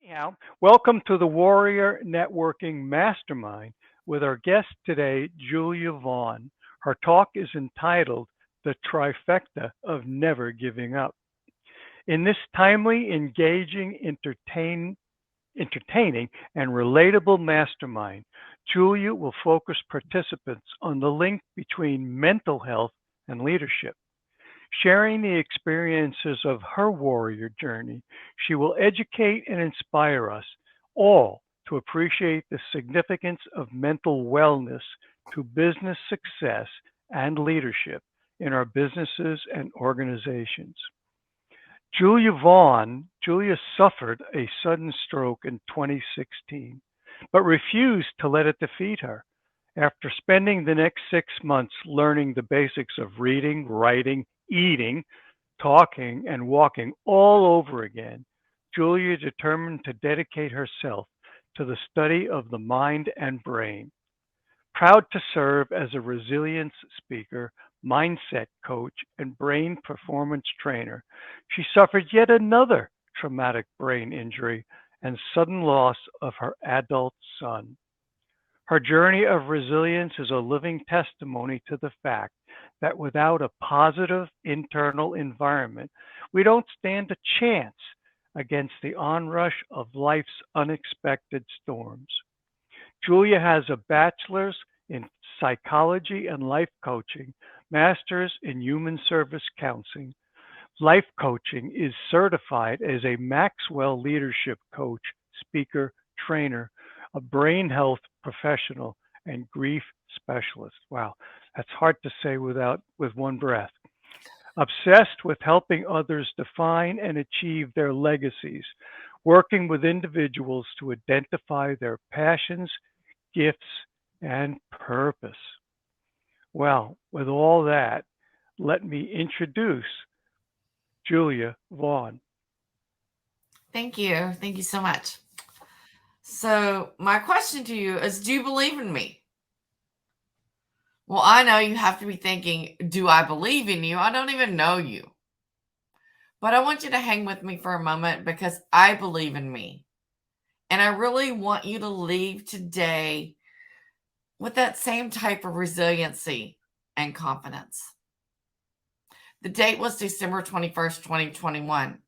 Anyhow, welcome to the Warrior Networking Mastermind with our guest today, Julia Vaughan. Her talk is entitled The Trifecta of Never Giving Up. In this timely, engaging, entertaining, and relatable mastermind, Julia will focus participants on the link between mental health and leadership. Sharing the experiences of her warrior journey, she will educate and inspire us all to appreciate the significance of mental wellness to business success and leadership in our businesses and organizations. Julia suffered a sudden stroke in 2016, but refused to let it defeat her. After spending the next 6 months learning the basics of reading, writing, eating, talking, and walking all over again, Julia determined to dedicate herself to the study of the mind and brain. Proud to serve as a resilience speaker, mindset coach, and brain performance trainer, she suffered yet another traumatic brain injury and sudden loss of her adult son. Her journey of resilience is a living testimony to the fact that without a positive internal environment, we don't stand a chance against the onrush of life's unexpected storms. Julia has a bachelor's in psychology and life coaching, master's in human service counseling. Life coaching is certified as a Maxwell leadership coach, speaker, trainer, a brain health professional, and grief specialist. Wow, that's hard to say with one breath. Obsessed with helping others define and achieve their legacies, working with individuals to identify their passions, gifts, and purpose. Well, with all that, let me introduce Julia Vaughan. Thank you. Thank you so much. So, my question to you is, do you believe in me? Well, I know you have to be thinking, do I believe in you? I don't even know you. But I want you to hang with me for a moment because I believe in me. And I really want you to leave today with that same type of resiliency and confidence. The date was December 21st, 2021.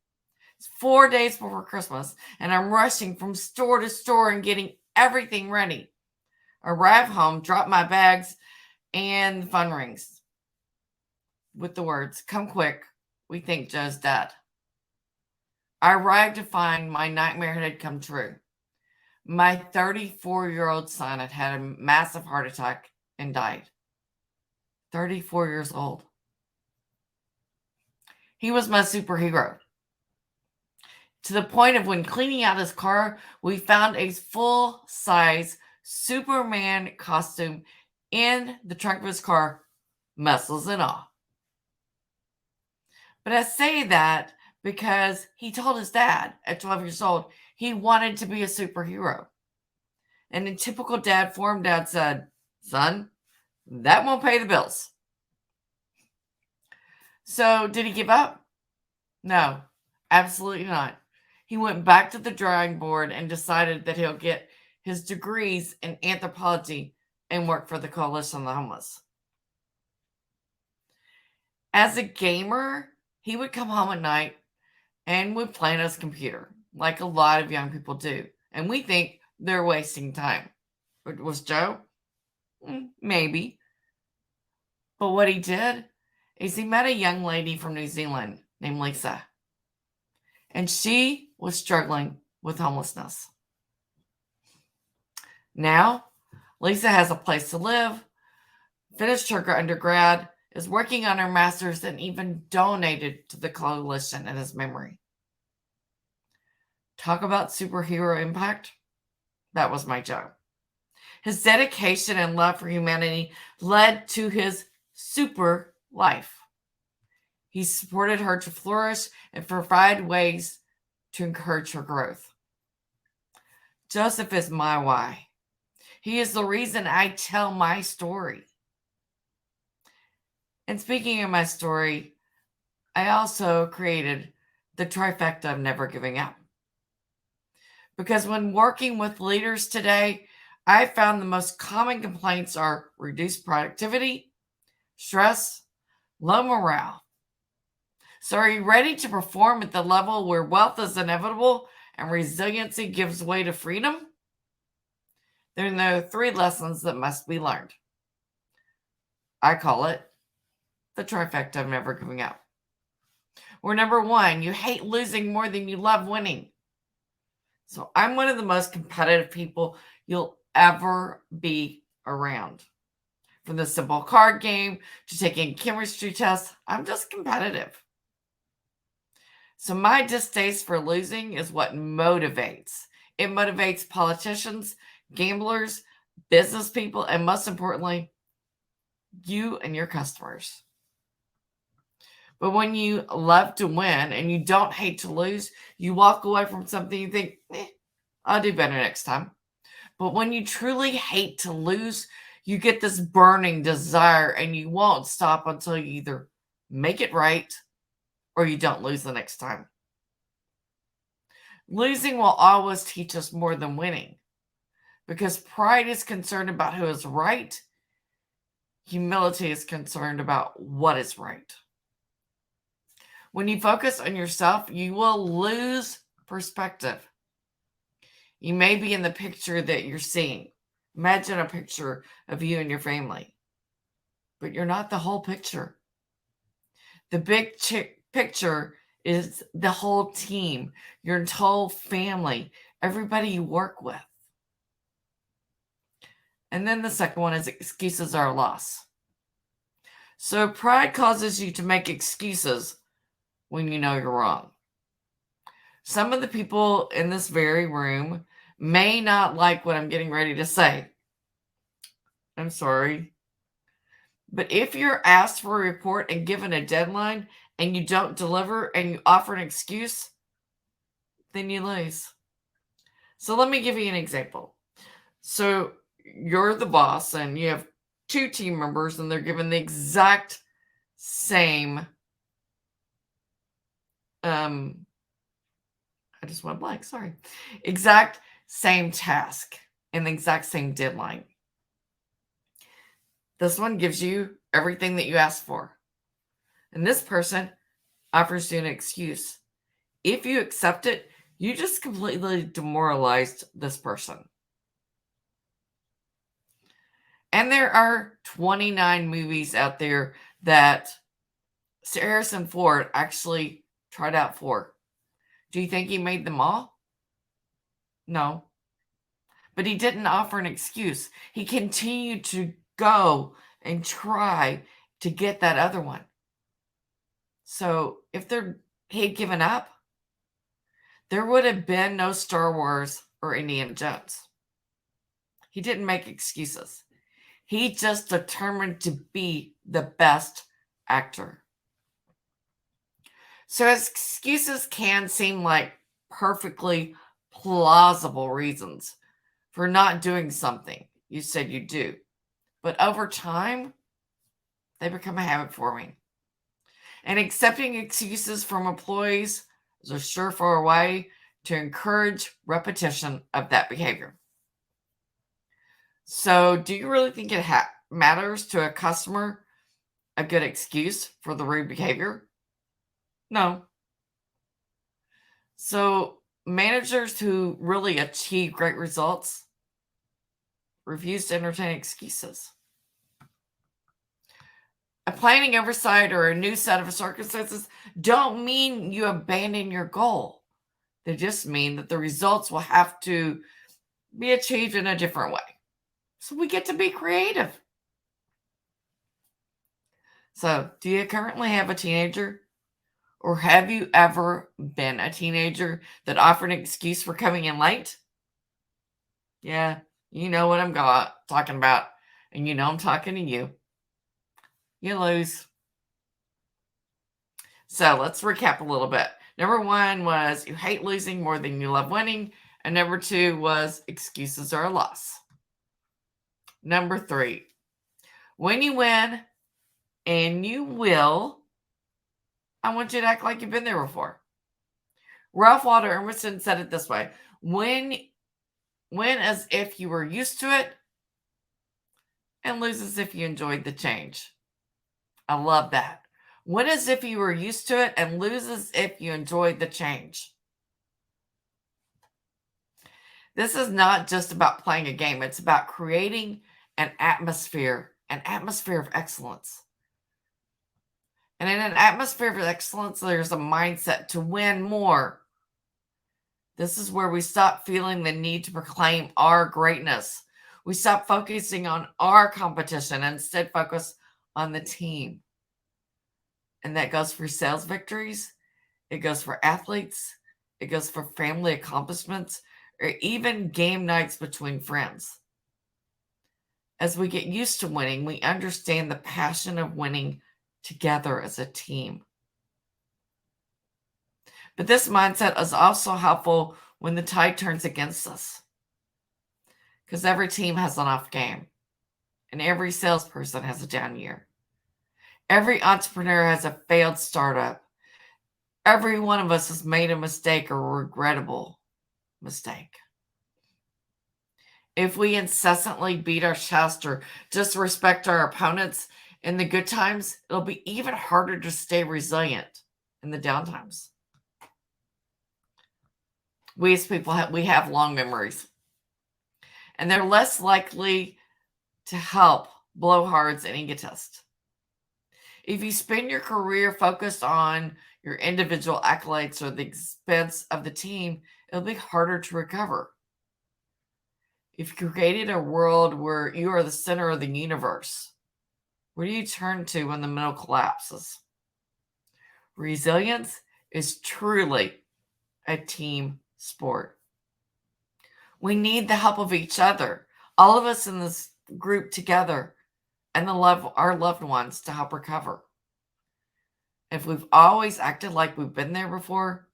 It's 4 days before Christmas, and I'm rushing from store to store and getting everything ready. Arrive home, drop my bags, and the phone rings with the words, "Come quick, we think Joe's dead." I arrived to find my nightmare had come true. My 34-year-old son had had a massive heart attack and died. 34 years old. He was my superhero. To the point of when cleaning out his car, we found a full-size Superman costume in the trunk of his car, muscles and all. But I say that because he told his dad at 12 years old he wanted to be a superhero. And in typical dad form, dad said, "Son, that won't pay the bills." So did he give up? No, absolutely not. He went back to the drawing board and decided that he'll get his degrees in anthropology and work for the Coalition of the Homeless. As a gamer, he would come home at night and would play on his computer, like a lot of young people do. And we think they're wasting time. Was Joe? Maybe. But what he did is he met a young lady from New Zealand named Lisa. And she was struggling with homelessness. Now, Lisa has a place to live, finished her undergrad, is working on her master's, and even donated to the coalition in his memory. Talk about superhero impact. That was my Joe. His dedication and love for humanity led to his super life. He supported her to flourish and provide ways to encourage her growth. Joseph is my why. He is the reason I tell my story. And speaking of my story, I also created the trifecta of never giving up. Because when working with leaders today, I found the most common complaints are reduced productivity, stress, low morale. So, are you ready to perform at the level where wealth is inevitable and resiliency gives way to freedom? There are 3 lessons that must be learned. I call it the trifecta of never giving up. Where number 1, you hate losing more than you love winning. So I'm one of the most competitive people you'll ever be around. From the simple card game to taking chemistry tests, I'm just competitive. So my distaste for losing is what motivates. It motivates politicians, gamblers, business people, and most importantly, you and your customers. But when you love to win and you don't hate to lose, you walk away from something you think, I'll do better next time. But when you truly hate to lose, you get this burning desire and you won't stop until you either make it right or you don't lose the next time. Losing will always teach us more than winning because pride is concerned about who is right. Humility is concerned about what is right. When you focus on yourself, you will lose perspective. You may be in the picture that you're seeing. Imagine a picture of you and your family, but you're not the whole picture. The big picture is the whole team, your whole family, everybody you work with. And then the second one is excuses are a loss. So pride causes you to make excuses when you know you're wrong. Some of the people in this very room may not like what I'm getting ready to say. I'm sorry. But if you're asked for a report and given a deadline and you don't deliver and you offer an excuse, then you lose. So let me give you an example. So you're the boss and you have 2 team members and they're given the exact same I just went blank, sorry. Exact same task and the exact same deadline. This one gives you everything that you asked for. And this person offers you an excuse. If you accept it, you just completely demoralized this person. And there are 29 movies out there that Harrison Ford actually tried out for. Do you think he made them all? No. But he didn't offer an excuse. He continued to go and try to get that other one. So if he had given up, there would have been no Star Wars or Indiana Jones. He didn't make excuses. He just determined to be the best actor. So excuses can seem like perfectly plausible reasons for not doing something you said you do. But over time, they become a habit forming. And accepting excuses from employees is a surefire way to encourage repetition of that behavior. So, do you really think it matters to a customer a good excuse for the rude behavior? No. So, managers who really achieve great results refuse to entertain excuses. A planning oversight or a new set of circumstances don't mean you abandon your goal. They just mean that the results will have to be achieved in a different way. So we get to be creative. So, do you currently have a teenager? Or have you ever been a teenager that offered an excuse for coming in late? Yeah, you know what I'm talking about. And you know I'm talking to you. You lose. So let's recap a little bit. Number 1 was you hate losing more than you love winning. And number 2 was excuses are a loss. Number 3, when you win, and you will, I want you to act like you've been there before. Ralph Waldo Emerson said it this way: win as if you were used to it, and lose as if you enjoyed the change. I love that. Win as if you were used to it, and lose as if you enjoyed the change. This is not just about playing a game. It's about creating an atmosphere of excellence. And in an atmosphere of excellence, there's a mindset to win more. This is where we stop feeling the need to proclaim our greatness. We stop focusing on our competition and instead focus on the team. And that goes for sales victories. It goes for athletes. It goes for family accomplishments, or even game nights between friends. As we get used to winning, we understand the passion of winning together as a team. But this mindset is also helpful when the tide turns against us, because every team has an off game, and every salesperson has a down year. Every entrepreneur has a failed startup. Every one of us has made a mistake or a regrettable mistake. If we incessantly beat our chest or disrespect our opponents in the good times, it'll be even harder to stay resilient in the down times. We as people we have long memories, and they're less likely to help blowhards and egotists. If you spend your career focused on your individual accolades or the expense of the team, it'll be harder to recover. If you created a world where you are the center of the universe, where do you turn to when the middle collapses? Resilience is truly a team sport. We need the help of each other, all of us in this group together, and our loved ones to help recover. If we've always acted like we've been there before,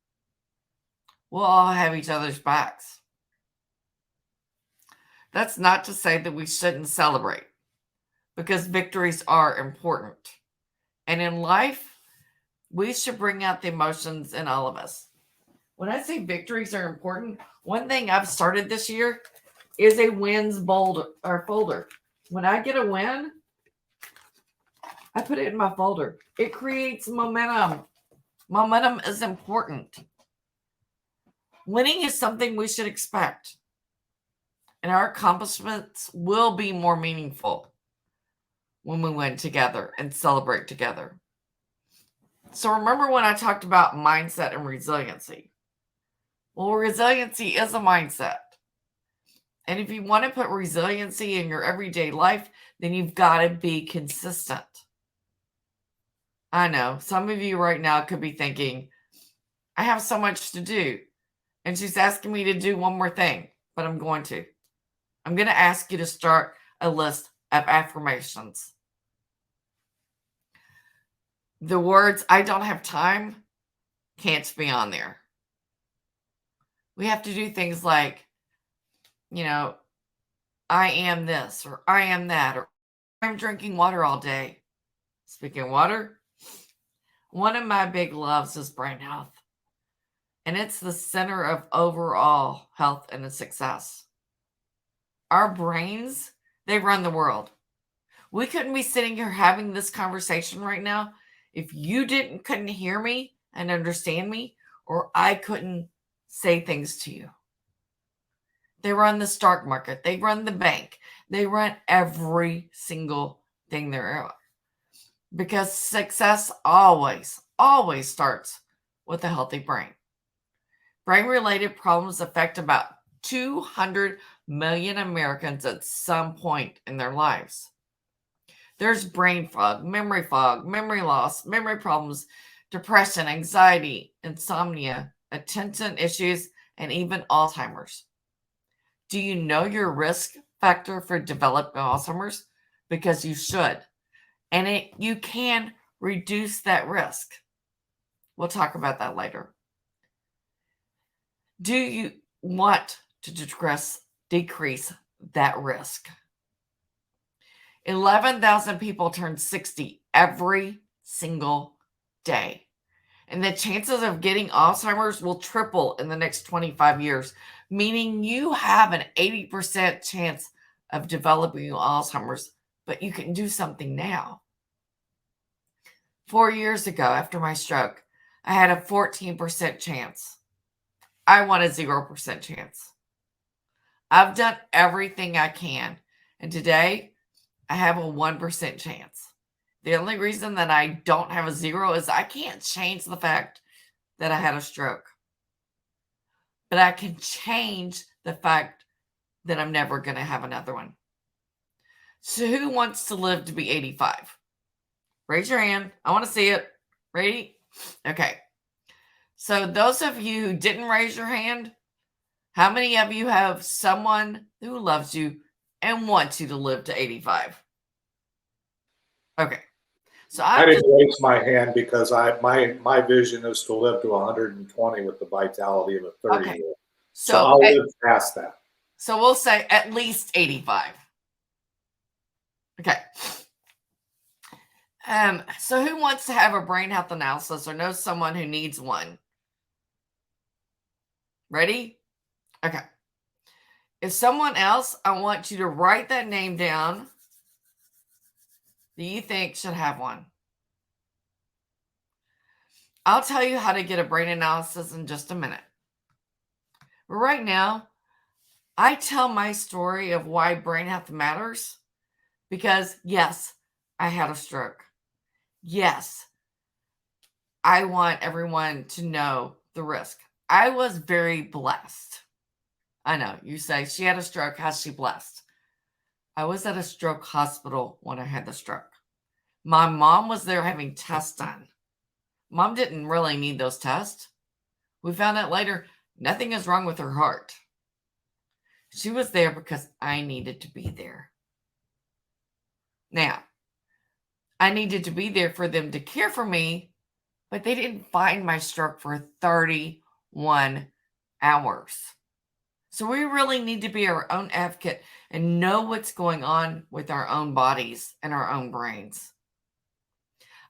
we'll all have each other's backs. That's not to say that we shouldn't celebrate, because victories are important. And in life, we should bring out the emotions in all of us. When I say victories are important, one thing I've started this year is a wins folder. When I get a win, I put it in my folder. It creates momentum. Momentum is important. Winning is something we should expect, and our accomplishments will be more meaningful when we win together and celebrate together. So remember when I talked about mindset and resiliency? Well, resiliency is a mindset. And if you want to put resiliency in your everyday life, then you've got to be consistent. I know some of you right now could be thinking, I have so much to do, and she's asking me to do one more thing, but I'm going to ask you to start a list of affirmations. The words, I don't have time, can't be on there. We have to do things like, I am this, or I am that, or I'm drinking water all day. Speaking of water, one of my big loves is brain health. And it's the center of overall health and success. Our brains, they run the world. We couldn't be sitting here having this conversation right now if you couldn't hear me and understand me, or I couldn't say things to you. They run the stock market. They run the bank. They run every single thing there is. Because success always starts with a healthy brain. Brain-related problems affect about 200 million Americans at some point in their lives. There's brain fog, memory loss, memory problems, depression, anxiety, insomnia, attention issues, and even Alzheimer's. Do you know your risk factor for developing Alzheimer's? Because you should. And you can reduce that risk. We'll talk about that later. Do you want to decrease that risk? 11,000 people turn 60 every single day. And the chances of getting Alzheimer's will triple in the next 25 years, meaning you have an 80% chance of developing Alzheimer's, but you can do something now. 4 years ago, after my stroke, I had a 14% chance. I want a 0% chance. I've done everything I can, and today I have a 1% chance. The only reason that I don't have a 0 is I can't change the fact that I had a stroke. But I can change the fact that I'm never going to have another one. So who wants to live to be 85? Raise your hand. I want to see it. Ready? Okay. So those of you who didn't raise your hand, how many of you have someone who loves you and wants you to live to 85? Okay. So I didn't raise my hand because my vision is to live to 120 with the vitality of a 30-year-old. Okay. So I'll live past that. So we'll say at least 85. Okay. So who wants to have a brain health analysis or knows someone who needs one? Ready? Okay. If someone else, I want you to write that name down that you think should have one. I'll tell you how to get a brain analysis in just a minute. But right now, I tell my story of why brain health matters because, yes, I had a stroke. Yes, I want everyone to know the risk. I was very blessed. I know, you say, she had a stroke. How's she blessed? I was at a stroke hospital when I had the stroke. My mom was there having tests done. Mom didn't really need those tests. We found out later, nothing is wrong with her heart. She was there because I needed to be there. Now, I needed to be there for them to care for me, but they didn't find my stroke for 31 hours. So we really need to be our own advocate and know what's going on with our own bodies and our own brains.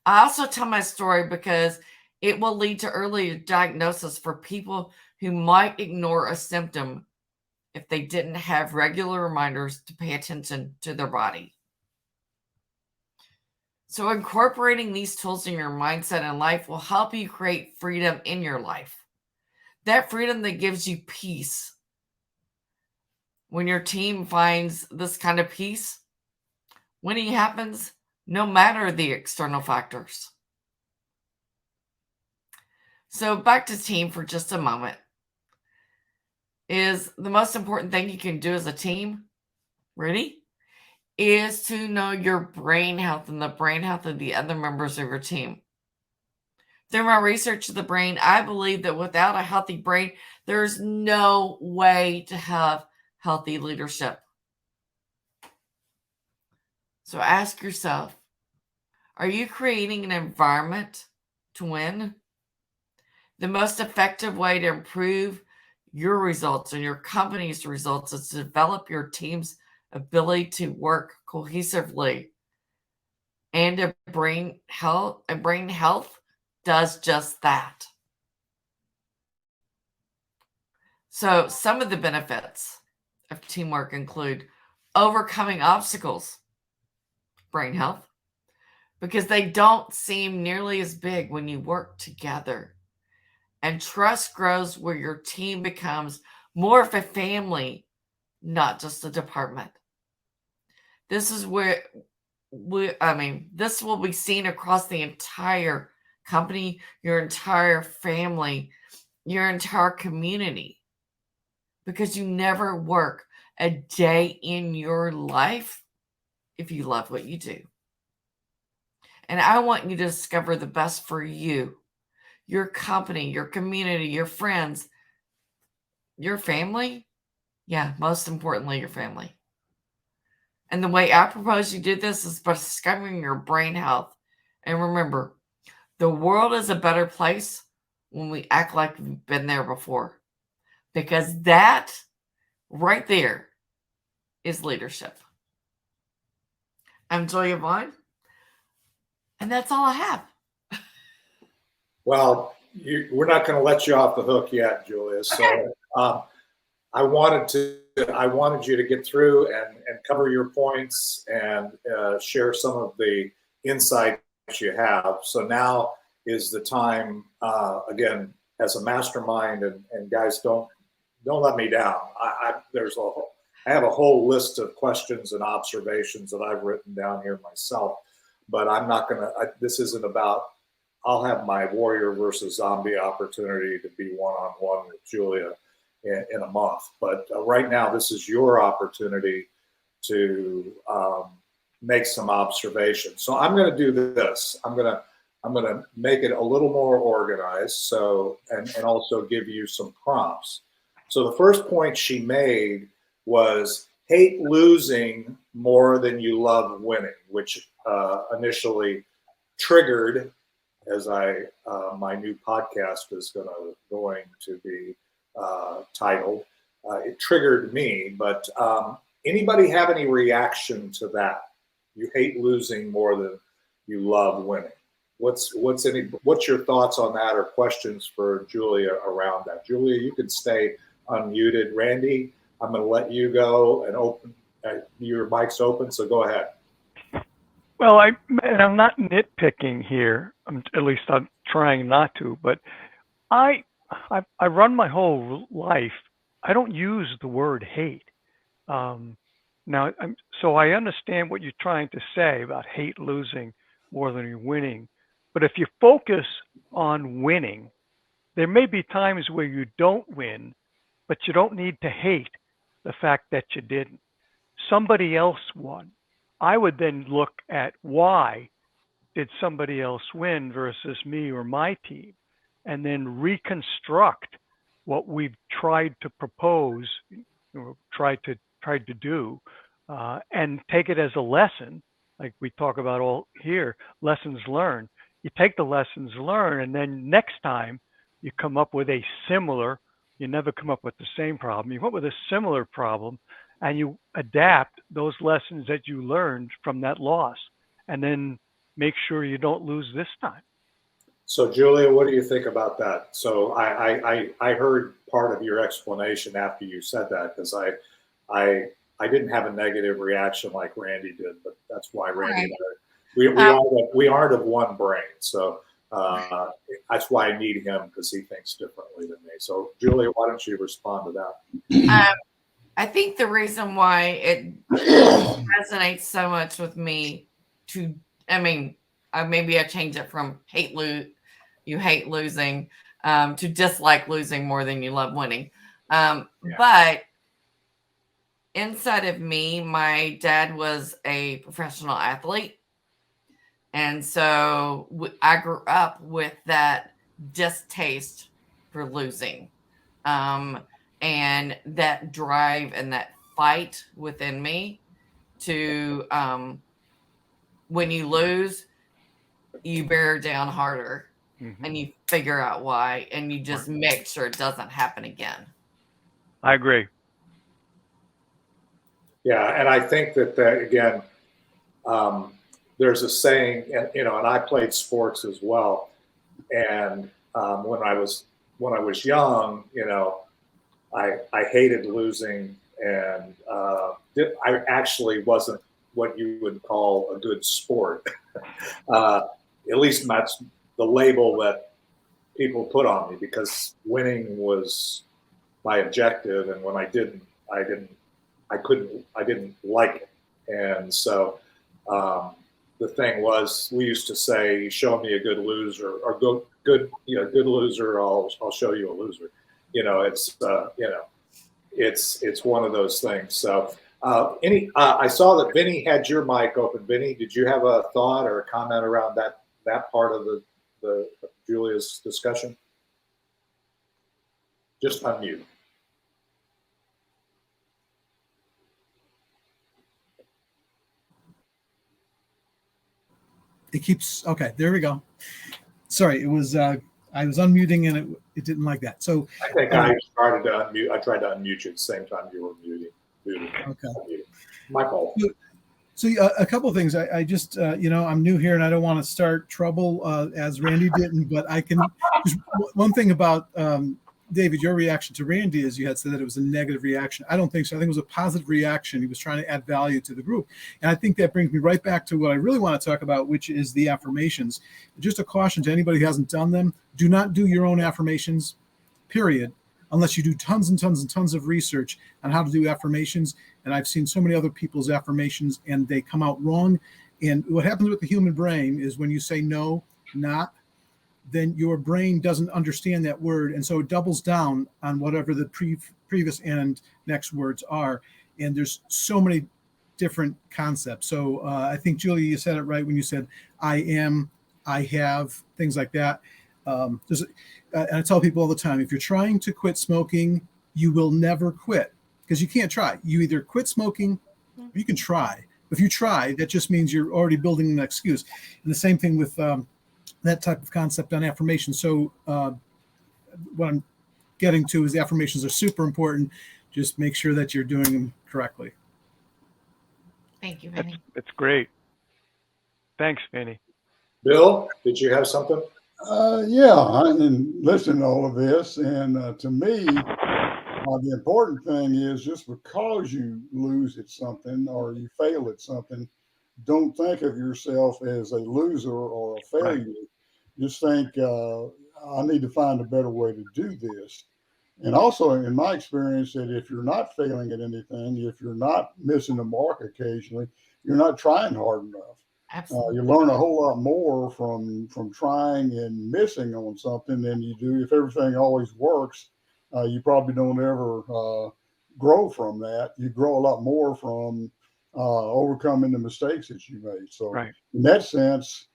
I also tell my story because it will lead to early diagnosis for people who might ignore a symptom if they didn't have regular reminders to pay attention to their body. So incorporating these tools in your mindset and life will help you create freedom in your life. That freedom that gives you peace. When your team finds this kind of peace, winning happens no matter the external factors. So back to team for just a moment. Is the most important thing you can do as a team, ready, is to know your brain health and the brain health of the other members of your team. Through my research of the brain, I believe that without a healthy brain, there's no way to have healthy leadership. So ask yourself, are you creating an environment to win? The most effective way to improve your results and your company's results is to develop your team's ability to work cohesively. And a brain health does just that. So some of the benefits of teamwork include overcoming obstacles, brain health, because they don't seem nearly as big when you work together. And trust grows where your team becomes more of a family, not just a department. This is where this will be seen across the entire company, your entire family, your entire community, because you never work a day in your life if you love what you do. And I want you to discover the best for you, your company, your community, your friends, your family. Yeah, most importantly, your family. And the way I propose you do this is by discovering your brain health. And remember, the world is a better place when we act like we've been there before. Because that right there is leadership. I'm Julia Vaughan. And that's all I have. Well, we're not going to let you off the hook yet, Julia. So I wanted you to get through and cover your points and share some of the insights you have. So now is the time, again, as a mastermind, and guys, don't let me down. I have a whole list of questions and observations that I've written down here myself, but I'm not going to, this isn't about, I'll have my warrior versus zombie opportunity to be one-on-one with Julia in a month. But right now, this is your opportunity to make some observations. So I'm going to do this. I'm going to make it a little more organized. So, and also give you some prompts. So the first point she made was hate losing more than you love winning, which initially triggered, as my new podcast is going to be titled. It triggered me, but anybody have any reaction to that? You hate losing more than you love winning. What's your thoughts on that, or questions for Julia around that? Julia, you can stay unmuted. Randy, I'm going to let you go and open. Your mic's open, so go ahead. Well, I'm not nitpicking here. At least I'm trying not to. But I run my whole life. I don't use the word hate. Now, so I understand what you're trying to say about hate losing more than you're winning. But if you focus on winning, there may be times where you don't win, but you don't need to hate the fact that you didn't. Somebody else won. I would then look at why did somebody else win versus me or my team, and then reconstruct what we've tried to propose or tried to do, and take it as a lesson, like we talk about all here, lessons learned. You take the lessons learned, and then next time you come up with a similar, you never come up with the same problem, you come up with a similar problem, and you adapt those lessons that you learned from that loss, and then make sure you don't lose this time. So, Julia, what do you think about that? So, I heard part of your explanation after you said that, because I didn't have a negative reaction like Randy did, but that's why Randy and I, we aren't of one brain. So that's why I need him, because he thinks differently than me. So, Julia, why don't you respond to that? I think the reason why it resonates so much with me maybe I change it from you hate losing, to dislike losing more than you love winning. But inside of me, my dad was a professional athlete. And so I grew up with that distaste for losing. And that drive and that fight within me to, when you lose, you bear down harder, and you figure out why, and you just make sure it doesn't happen again. I agree. Yeah, and I think that again, there's a saying, and I played sports as well, and when I was young, I hated losing, and I actually wasn't what you would call a good sport. At least that's the label that people put on me, because winning was my objective, and when I didn't like it. And so the thing was, we used to say, "Show me a good loser," or good loser, I'll show you a loser." It's one of those things. So I saw that Vinny had your mic open. Vinny, did you have a thought or a comment around that part of the Julia's discussion? Just unmute. It keeps, okay, there we go. Sorry, it was I was unmuting and it didn't like that. So I think I started to unmute. I tried to unmute you at the same time you were muting. Okay. My fault. So a couple of things. I just, I'm new here and I don't want to start trouble as Randy didn't, but I can just one thing about David, your reaction to Randy is you had said that it was a negative reaction. I don't think so. I think it was a positive reaction. He was trying to add value to the group. And I think that brings me right back to what I really want to talk about, which is the affirmations. Just a caution to anybody who hasn't done them. Do not do your own affirmations, period, unless you do tons and tons and tons of research on how to do affirmations. And I've seen so many other people's affirmations and they come out wrong. And what happens with the human brain is when you say no, not, then your brain doesn't understand that word. And so it doubles down on whatever the previous and next words are. And there's so many different concepts. So I think, Julia, you said it right when you said, I am, I have, things like that. And I tell people all the time, if you're trying to quit smoking, you will never quit because you can't try. You either quit smoking or you can try. If you try, that just means you're already building an excuse. And the same thing with that type of concept on affirmation. So what I'm getting to is the affirmations are super important. Just make sure that you're doing them correctly. Thank you, Vinny. It's great. Thanks, Vinny. Bill, did you have something? Yeah, I listened to all of this, and to me, the important thing is just because you lose at something or you fail at something, don't think of yourself as a loser or a failure. Right. Just think, I need to find a better way to do this. And also, in my experience, that if you're not failing at anything, if you're not missing the mark occasionally, you're not trying hard enough. Absolutely. You learn a whole lot more from trying and missing on something than you do if everything always works. You probably don't ever grow from that. You grow a lot more from overcoming the mistakes that you made. So right. In that sense,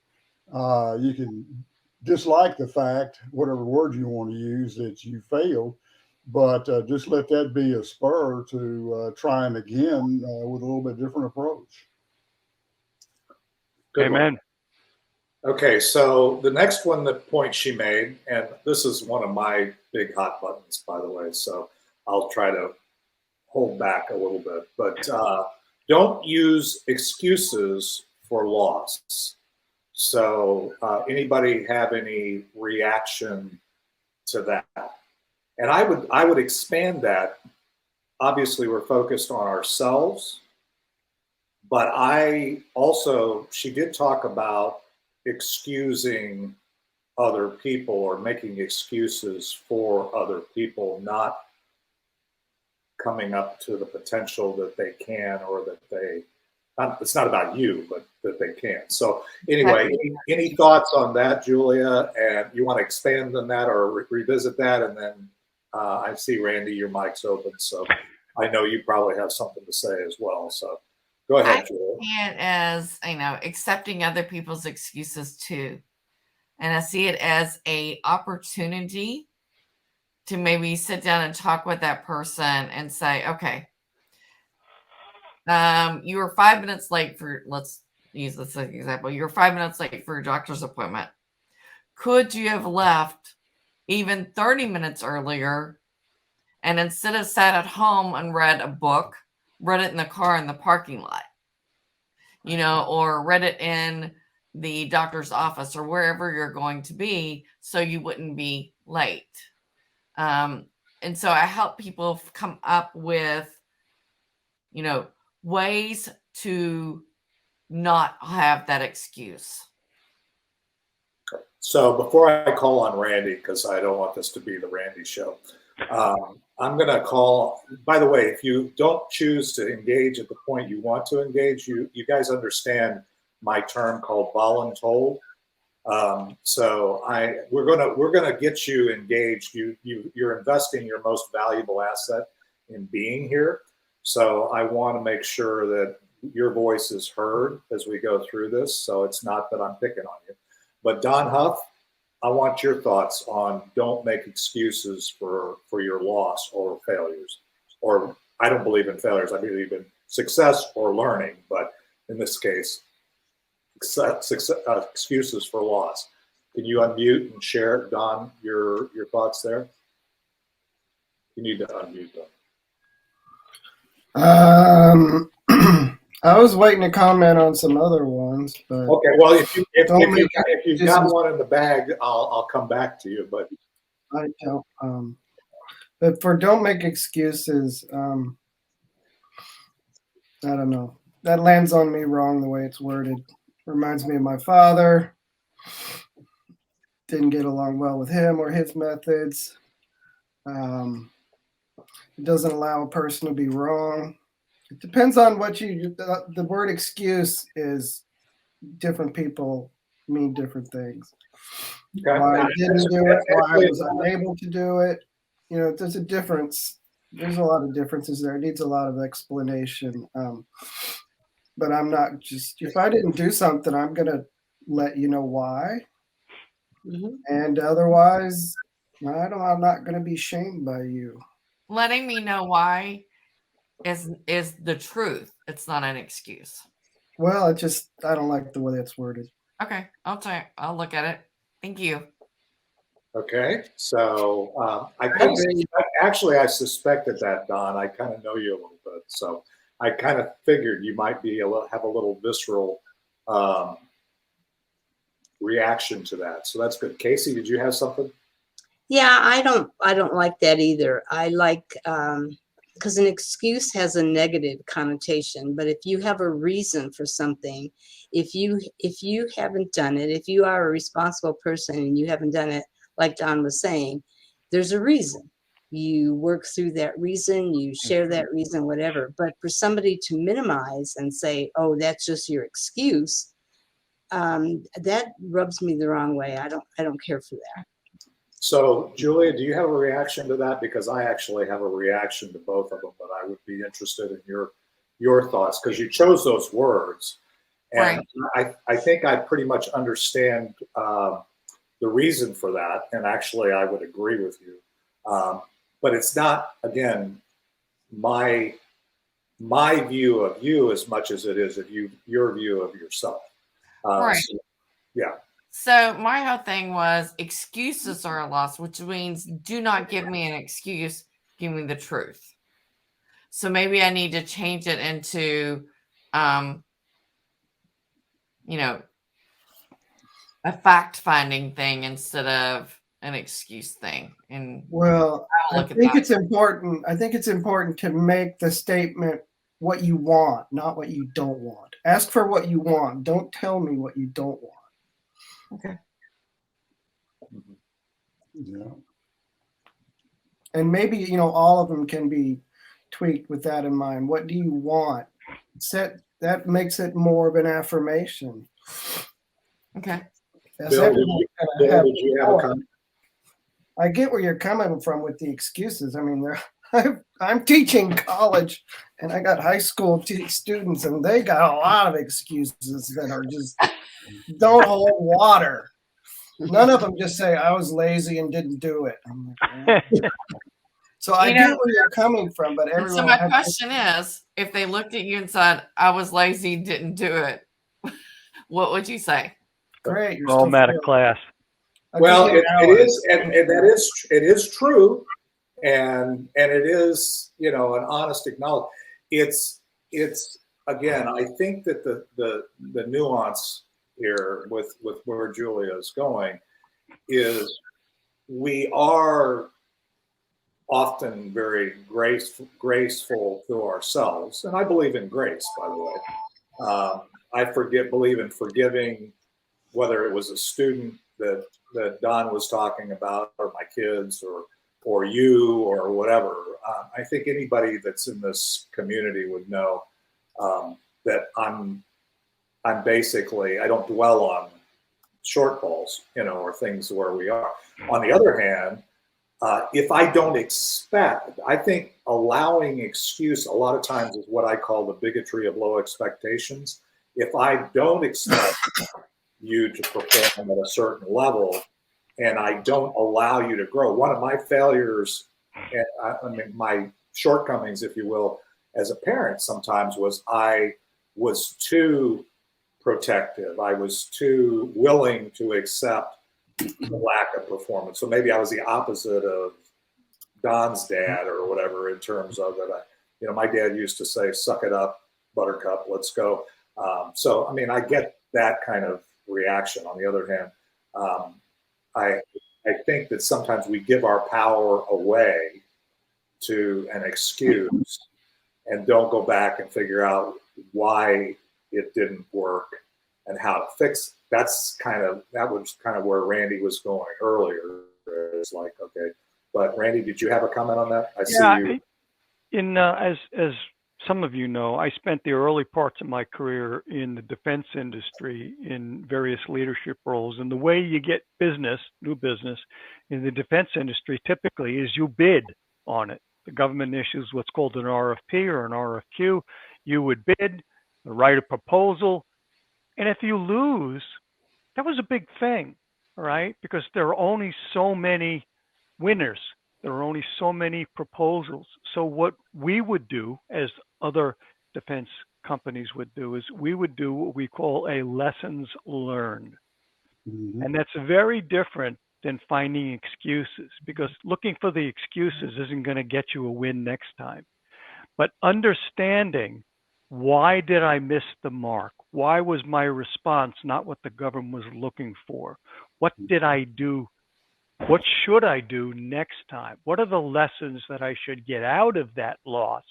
you can dislike the fact, whatever word you want to use, that you failed, but just let that be a spur to trying again with a little bit different approach. Good Amen. One. Okay, so the next one, the point she made, and this is one of my big hot buttons, by the way, so I'll try to hold back a little bit, but don't use excuses for loss. So anybody have any reaction to that? And I would expand that. Obviously, we're focused on ourselves, but she did talk about excusing other people or making excuses for other people, not coming up to the potential that they can or that it's not about you, but that they can. So anyway, any thoughts on that, Julia? And you want to expand on that or revisit that? And then I see, Randy, your mic's open. So I know you probably have something to say as well. So go ahead, Julia. I see it as, accepting other people's excuses too. And I see it as a opportunity to maybe sit down and talk with that person and say, okay, you were 5 minutes late let's use this as an example. You were 5 minutes late for your doctor's appointment. Could you have left even 30 minutes earlier and instead of sat at home and read a book, read it in the car in the parking lot, or read it in the doctor's office or wherever you're going to be so you wouldn't be late. And so I help people come up with, ways to not have that excuse. So before I call on Randy, because I don't want this to be the Randy show, I'm going to call, by the way, if you don't choose to engage at the point you want to engage, you guys understand my term called voluntold. So we're gonna get you engaged. You're investing your most valuable asset in being here. So I want to make sure that your voice is heard as we go through this. So it's not that I'm picking on you, but Don Huff, I want your thoughts on don't make excuses for your loss or failures. Or I don't believe in failures. I believe in success or learning. But in this case, excuses for loss. Can you unmute and share, Don, your thoughts there? You need to unmute them. I was waiting to comment on some other ones, but Okay, well, if Don't make you've got one in the bag, I'll come back to you. But I don't. But for don't make excuses, I don't know. That lands on me wrong the way it's worded. Reminds me of my father. Didn't get along well with him or his methods. It doesn't allow a person to be wrong. It depends on what the word excuse is different people mean different things. okay. Why I didn't do it, why I Actually, was unable to do it. You know, there's a difference. There's a lot of differences there. It needs a lot of explanation. But I'm not just, if I didn't do something, I'm going to let you know why. Mhm. And otherwise, I'm not going to be shamed by you. Letting me know why is the truth. It's not an excuse. Well, I don't like the way it's worded. Okay, I'll look at it. Thank you. Okay, so I suspected that, Don. I kind of know you a little bit, so I kind of figured you might have a little visceral reaction to that. So that's good. Casey, did you have something? Yeah, I don't like that either. I like because an excuse has a negative connotation, but if you have a reason for something, if you haven't done it, if you are a responsible person and you haven't done it, like Don was saying, there's a reason. You work through that reason, you share that reason, whatever. But for somebody to minimize and say, "Oh, that's just your excuse," that rubs me the wrong way. I don't care for that. So, Julia, do you have a reaction to that? Because I actually have a reaction to both of them, but I would be interested in your thoughts because you chose those words, and Right. I think I pretty much understand the reason for that, and actually I would agree with you. But it's not, again, my view of you as much as it is of your view of yourself. Right. So, yeah. So my whole thing was excuses are a loss, which means do not give me an excuse, give me the truth. So maybe I need to change it into, you know, a fact-finding thing instead of an excuse thing. And Well, I'll I look at think that. it's important. I think it's important to make the statement what you want, not what you don't want. Ask for what you want. Don't tell me what you don't want. Okay. Yeah. And maybe, all of them can be tweaked with that in mind. What do you want? That makes it more of an affirmation. Okay. Bill, did you have a comment? I get where you're coming from with the excuses. I mean, I'm teaching college, and I got high school students, and they got a lot of excuses that are just don't hold water. None of them just say I was lazy and didn't do it. I'm like, so I get where you're coming from, but everyone. So my question is, if they looked at you and said, "I was lazy, didn't do it," what would you say? Great, you're All still out of class. Well, it is, and it is true, and it is, an honest acknowledgement. It's again, I think that the nuance here with where Julia is going is we are often very graceful to ourselves, and I believe in grace, by the way. I believe in forgiving, whether it was a student that Don was talking about, or my kids, or you, or whatever. I think anybody that's in this community would know that I'm basically, I don't dwell on shortfalls, or things where we are. On the other hand, if I don't expect, I think allowing excuse a lot of times is what I call the bigotry of low expectations. If I don't expect you to perform at a certain level and I don't allow you to grow, one of my failures, and my shortcomings, if you will, as a parent sometimes was I was too protective. I was too willing to accept the lack of performance. So maybe I was the opposite of Don's dad or whatever in terms of it. My dad used to say, "Suck it up, Buttercup, let's go. So, I mean, I get that kind of reaction. On the other hand, I think that sometimes we give our power away to an excuse and don't go back and figure out why it didn't work and how to fix it. That was kind of where Randy was going earlier. It's like, okay, but Randy, did you have a comment on that? I see you. As some of you know, I spent the early parts of my career in the defense industry in various leadership roles. And the way you get new business in the defense industry typically is you bid on it. The government issues what's called an RFP or an RFQ. You would bid, write a proposal. And if you lose, that was a big thing, right? Because there are only so many winners. There are only so many proposals. So what we would do, as other defense companies would do, is we would do what we call a lessons learned. Mm-hmm. And that's very different than finding excuses, because looking for the excuses isn't going to get you a win next time. But understanding, why did I miss the mark? Why was my response not what the government was looking for? What did I do? What should I do next time? What are the lessons that I should get out of that loss?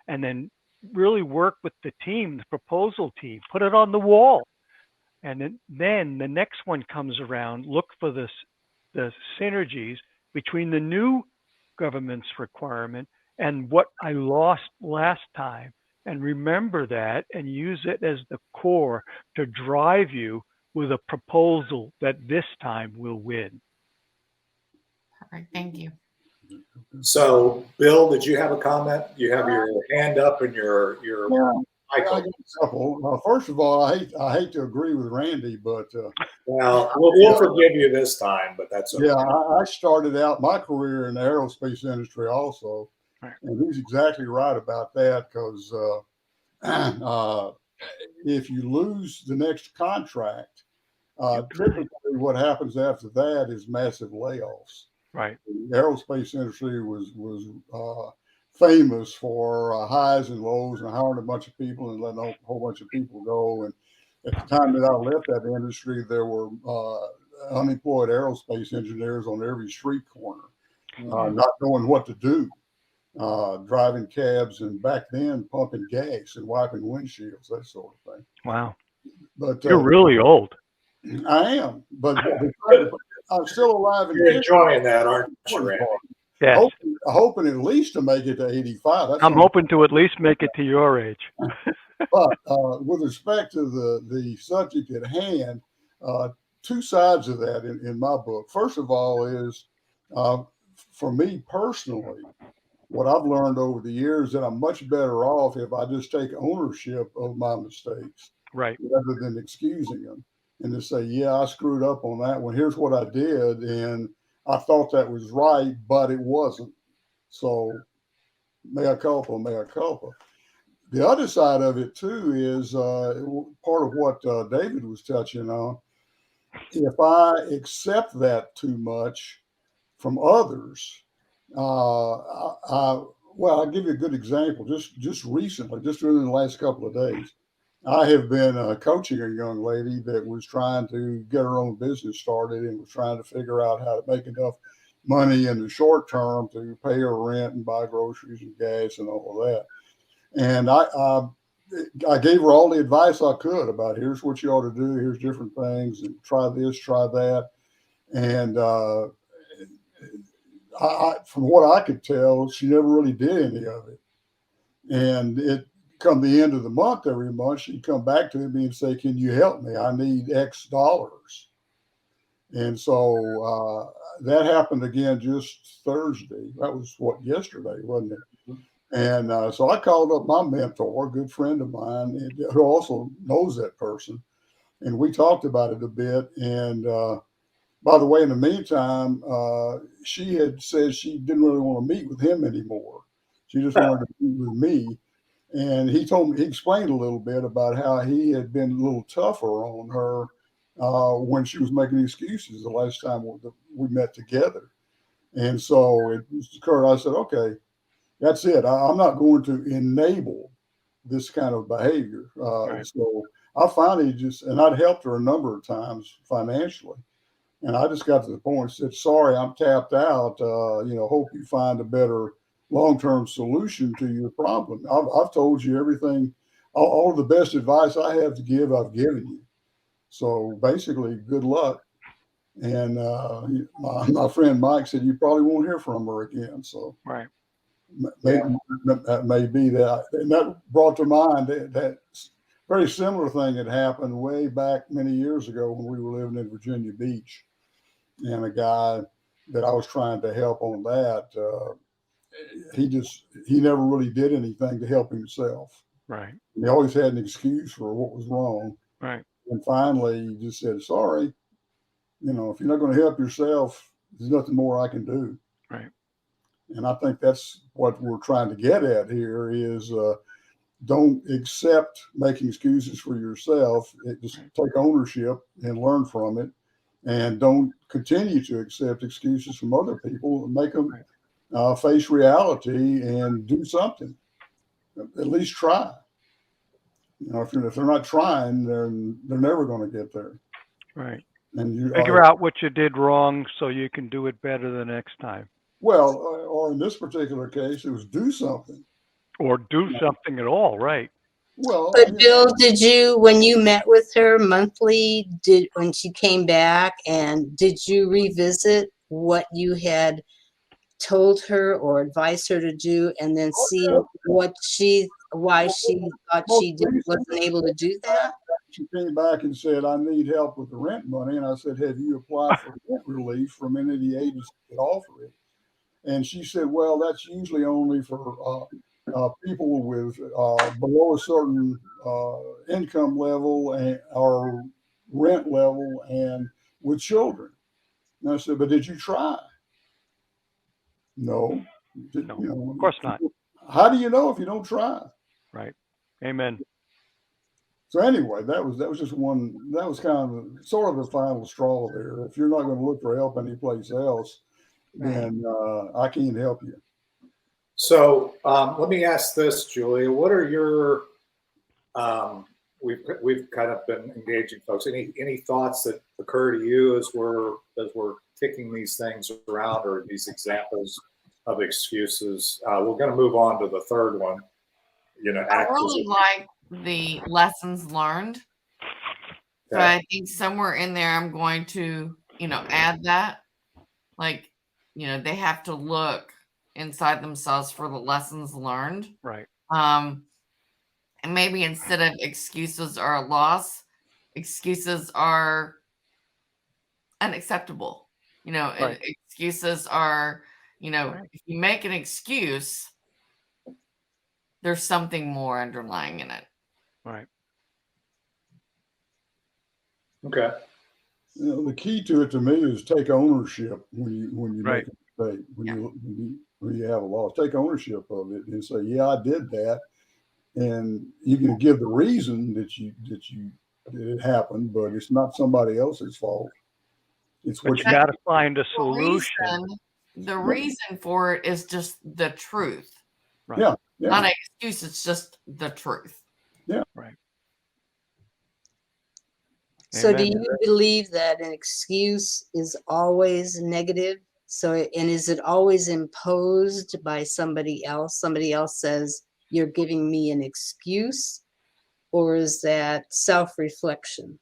And then really work with the team, the proposal team, put it on the wall. And then the next one comes around, look for the synergies between the new government's requirement and what I lost last time. And remember that and use it as the core to drive you with a proposal that this time will win. Perfect. Thank you. So, Bill, did you have a comment? You have your hand up and your I got a couple. First of all, I hate to agree with Randy, but well, we'll forgive you this time, but that's okay. Yeah, I started out my career in the aerospace industry also, and he's exactly right about that, because if you lose the next contract, typically what happens after that is massive layoffs. Right. The aerospace industry was famous for highs and lows and hiring a bunch of people and letting a whole bunch of people go. And at the time that I left that industry, there were unemployed aerospace engineers on every street corner, not knowing what to do, driving cabs, and back then pumping gas and wiping windshields, that sort of thing. Wow. But you're really old. I am, but I'm still alive and you're enjoying that, aren't you, Randy? Yes. Hoping at least to make it to 85. I'm hoping to at least make it to your age. But with respect to the subject at hand, two sides of that in my book. First of all is, for me personally, what I've learned over the years, that I'm much better off if I just take ownership of my mistakes, right, rather than excusing them, and to say, yeah, I screwed up on that one. Here's what I did, and I thought that was right, but it wasn't. So, mea culpa, mea culpa. The other side of it too is part of what David was touching on. If I accept that too much from others, I'll give you a good example. Just recently, just within the last couple of days, I have been coaching a young lady that was trying to get her own business started and was trying to figure out how to make enough money in the short term to pay her rent and buy groceries and gas and all of that. And I gave her all the advice I could about, here's what you ought to do, here's different things, and try this, try that. And from what I could tell, she never really did any of it. And it come the end of the month, every month, she'd come back to me and say, can you help me? I need X dollars. And so that happened again just Thursday. That was yesterday, wasn't it? And so I called up my mentor, a good friend of mine, who also knows that person. And we talked about it a bit. And by the way, in the meantime, she had said she didn't really want to meet with him anymore. She just wanted to meet with me. And he explained a little bit about how he had been a little tougher on her when she was making excuses the last time we met together. And so it occurred. I said, okay, that's it. I'm not going to enable this kind of behavior. Right. So I finally and I'd helped her a number of times financially. And I just got to the point and said, sorry, I'm tapped out. Hope you find a better long-term solution to your problem. I've told you everything, all of the best advice I have to give, I've given you. So basically, good luck. And my friend Mike said, you probably won't hear from her again. So Right. that may be that. And that brought to mind that very similar thing that happened way back many years ago when we were living in Virginia Beach. And a guy that I was trying to help on that, he never really did anything to help himself. Right. He always had an excuse for what was wrong. Right. And finally, he just said, sorry, if you're not going to help yourself, there's nothing more I can do. Right. And I think that's what we're trying to get at here is don't accept making excuses for yourself. Just take ownership and learn from it. And don't continue to accept excuses from other people. Make them face reality and do something. At least try. If they're not trying, they're never going to get there. Right. And you figure out what you did wrong so you can do it better the next time. Well, or in this particular case, it was do something. Or do something at all, right? Well, but Bill, did you, when you met with her monthly, when she came back, and did you revisit what you had told her or advised her to do, and then see why she thought she wasn't able to do that? She came back and said, I need help with the rent money. And I said, have you applied for rent relief from any of the agencies that offer it? And she said, well, that's usually only for people with below a certain income level or rent level and with children. And I said, but did you try? No. No, of course not. How do you know if you don't try? Right. Amen. So anyway, that was just one. That was kind of sort of the final straw there. If you're not going to look for help anyplace else, then I can't help you. So let me ask this, Julia. What are your we've kind of been engaging folks. Any thoughts that occur to you as we're kicking these things around, or these examples of excuses? We're going to move on to the third one. I really like the lessons learned. So I think somewhere in there, I'm going to, add that. Like, they have to look inside themselves for the lessons learned. Right. And maybe instead of excuses are a loss, excuses are unacceptable. Right. Excuses are, if you make an excuse, there's something more underlying in it. Right. Okay. The key to it to me is take ownership when you Right. make a mistake, when you have a loss. Take ownership of it and say, yeah, I did that. And you can give the reason that it happened, but it's not somebody else's fault. It's But what you got to find a solution. The reason for it is just the truth. Right. Yeah. Not an excuse, it's just the truth. Yeah. Right. So Amen. do you believe that an excuse is always negative? And is it always imposed by somebody else? Somebody else says, you're giving me an excuse, or is that self-reflection?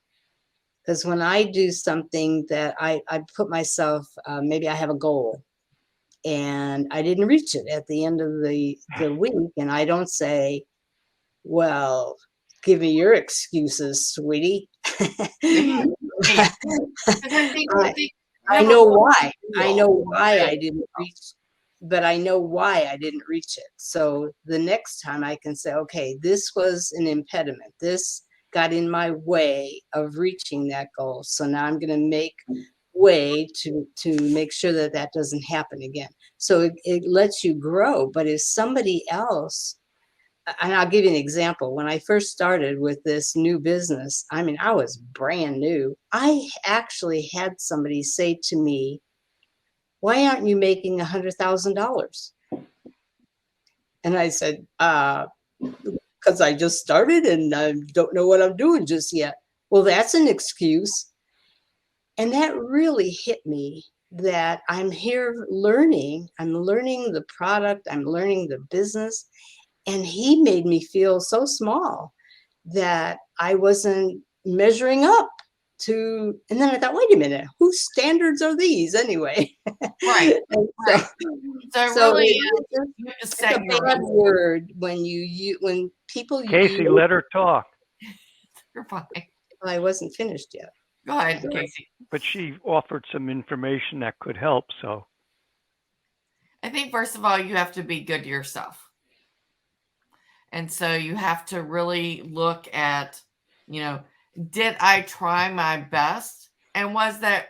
Because when I do something that I put myself, maybe I have a goal and I didn't reach it at the end of the week, and I don't say, well, give me your excuses, sweetie. I know why. I know why I didn't reach, but I know why I didn't reach it. So the next time I can say, okay, this was an impediment. This got in my way of reaching that goal. So now I'm going to make way to make sure that doesn't happen again. So it lets you grow. But if somebody else, and I'll give you an example. When I first started with this new business, I was brand new. I actually had somebody say to me, why aren't you making $100,000? And I said, because I just started and I don't know what I'm doing just yet. Well, that's an excuse. And that really hit me that I'm here learning. I'm learning the product. I'm learning the business. And he made me feel so small that I wasn't measuring up to. And then I thought, wait a minute, whose standards are these anyway? Right. And Right. So so really, it's you have to it's set a your bad word when when people Casey, use. let her talk. You're fine. I wasn't finished yet. Go ahead, Casey. But she offered some information that could help. So I think first of all, you have to be good to yourself. And so you have to really look at, did I try my best? And was that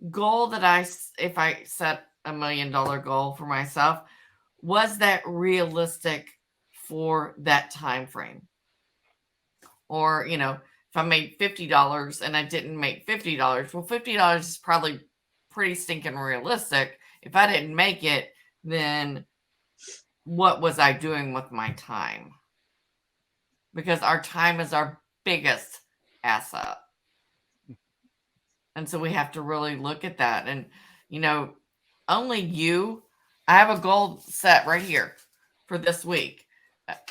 goal that if I set $1 million goal for myself, was that realistic for that time frame? Or, if I made $50 and I didn't make $50, well, $50 is probably pretty stinking realistic. If I didn't make it, then what was I doing with my time? Because our time is our biggest asset. And so we have to really look at that. And, only I have a goal set right here for this week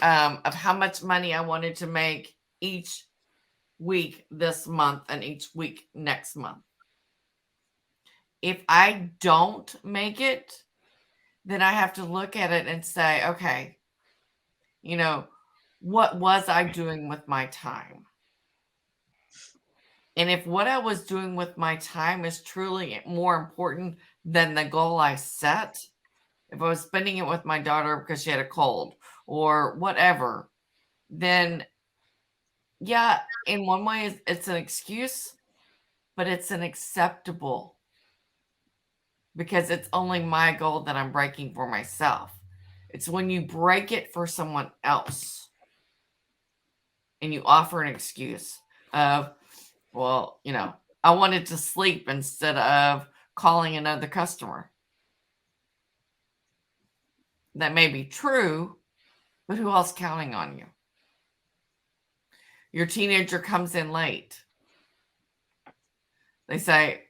of how much money I wanted to make each week this month and each week next month. If I don't make it, then I have to look at it and say, okay, what was I doing with my time? And if what I was doing with my time is truly more important than the goal I set, if I was spending it with my daughter because she had a cold or whatever, then yeah, in one way it's an excuse, but it's an acceptable because it's only my goal that I'm breaking for myself. It's when you break it for someone else and you offer an excuse of, well, I wanted to sleep instead of calling another customer. That may be true, but who else counting on you? Your teenager comes in late. They say,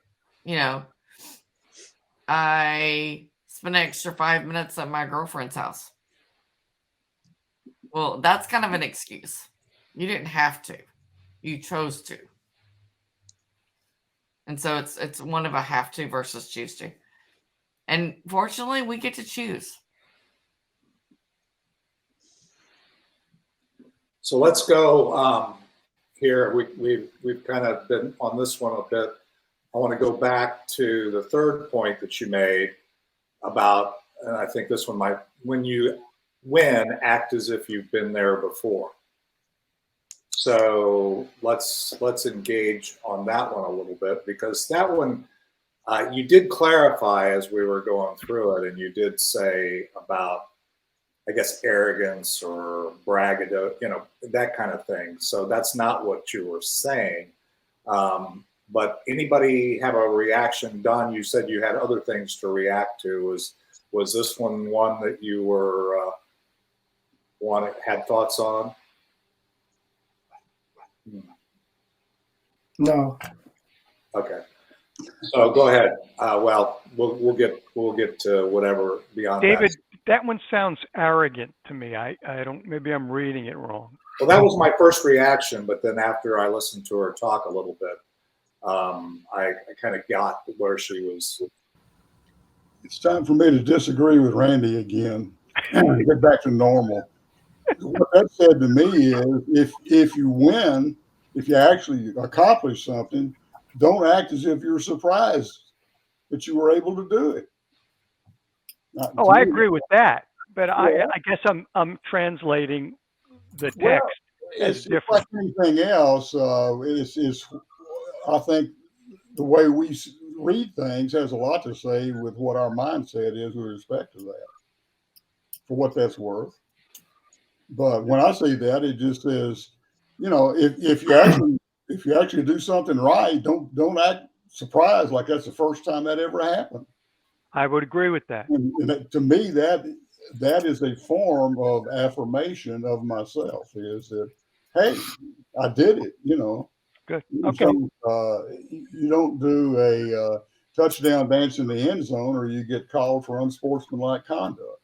I spent an extra 5 minutes at my girlfriend's house. Well, that's kind of an excuse. You didn't have to. You chose to. And so it's one of a have to versus choose to. And fortunately, we get to choose. So let's go here. We've kind of been on this one a bit. I want to go back to the third point that you made about, and I think this one might, when you win, act as if you've been there before. So let's engage on that one a little bit, because that one you did clarify as we were going through it, and you did say about, I guess, arrogance or braggadocio, that kind of thing. So that's not what you were saying. But anybody have a reaction? Don, you said you had other things to react to. Was this one that you were had thoughts on? No. Okay. So go ahead. Well, we'll get to whatever beyond David, that. that one sounds arrogant to me. I don't. Maybe I'm reading it wrong. Well, that was my first reaction, but then after I listened to her talk a little bit, I kind of got where she was. It's time for me to disagree with Randy again and get back to normal. What that said to me is, if you win, if you actually accomplish something, don't act as if you're surprised that you were able to do it. Oh, I agree with that, but I guess I'm translating the text as It's different. like anything else. It's I think the way we read things has a lot to say with what our mindset is with respect to that, for what that's worth. But when I say that, it just says, if you actually do something right, don't act surprised like that's the first time that ever happened. I would agree with that. And to me, that that is a form of affirmation of myself. Is that, hey, I did it. Good. You Okay. don't do a touchdown dance in the end zone, or you get called for unsportsmanlike conduct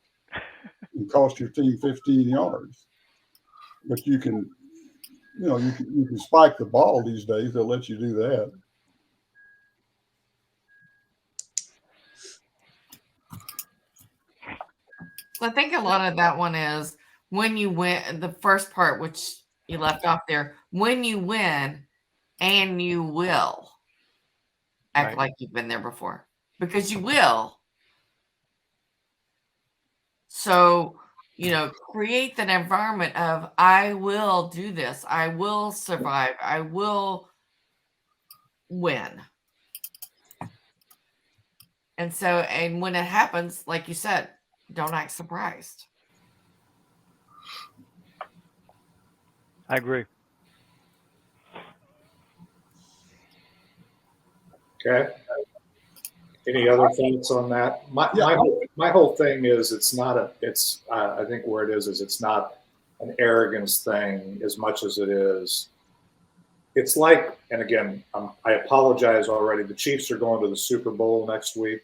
and cost your team 15 yards. But you can spike the ball these days. They'll let you do that. So I think a lot of that one is when you win, the first part, which you left off there, when you win, and you will act Right. like you've been there before, because you will. So, create that environment of, I will do this. I will survive. I will win. And when it happens, like you said, don't act surprised. I agree. Okay. Any other thoughts on that? My whole thing is I think where it is it's not an arrogance thing as much as it is. It's like, and again, I apologize already. The Chiefs are going to the Super Bowl next week.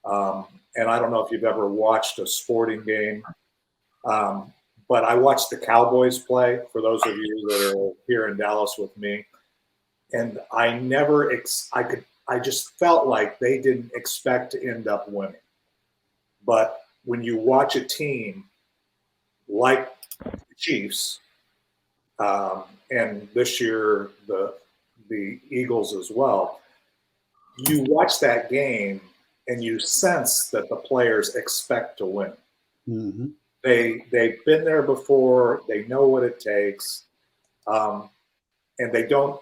And I don't know if you've ever watched a sporting game, but I watched the Cowboys play, for those of you that are here in Dallas with me. And I just felt like they didn't expect to end up winning. But when you watch a team like the Chiefs, and this year the Eagles as well, you watch that game and you sense that the players expect to win. Mm-hmm. They've been there before. They know what it takes, and they don't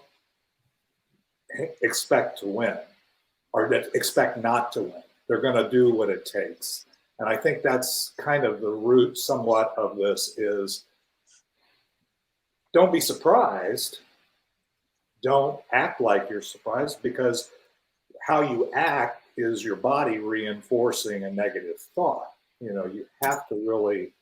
expect to win or expect not to win. They're going to do what it takes. And I think that's kind of the root somewhat of this is don't be surprised. Don't act like you're surprised, because how you act is your body reinforcing a negative thought. You have to really,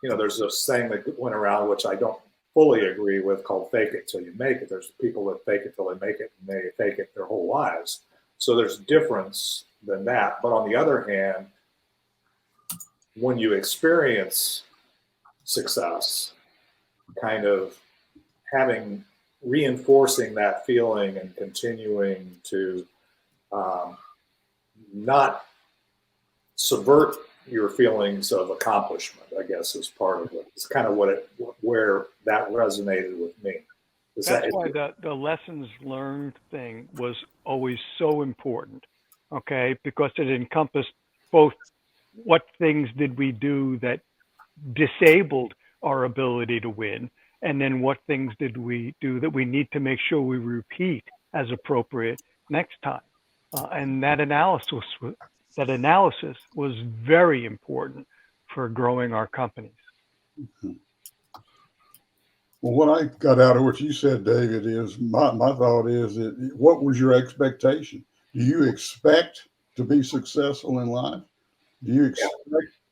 there's this saying that went around, which I don't fully agree with, called fake it till you make it. There's people that fake it till they make it, and they fake it their whole lives. So there's difference than that. But on the other hand, when you experience success, kind of reinforcing that feeling and continuing to not subvert your feelings of accomplishment, I guess, is part of it. It's kind of where that resonated with me. That's why the lessons learned thing was always so important, okay? Because it encompassed both what things did we do that disabled our ability to win, and then what things did we do that we need to make sure we repeat as appropriate next time. And that analysis was very important for growing our companies. Mm-hmm. Well, what I got out of what you said, David, is my thought is that what was your expectation? Do you expect to be successful in life? Do you expect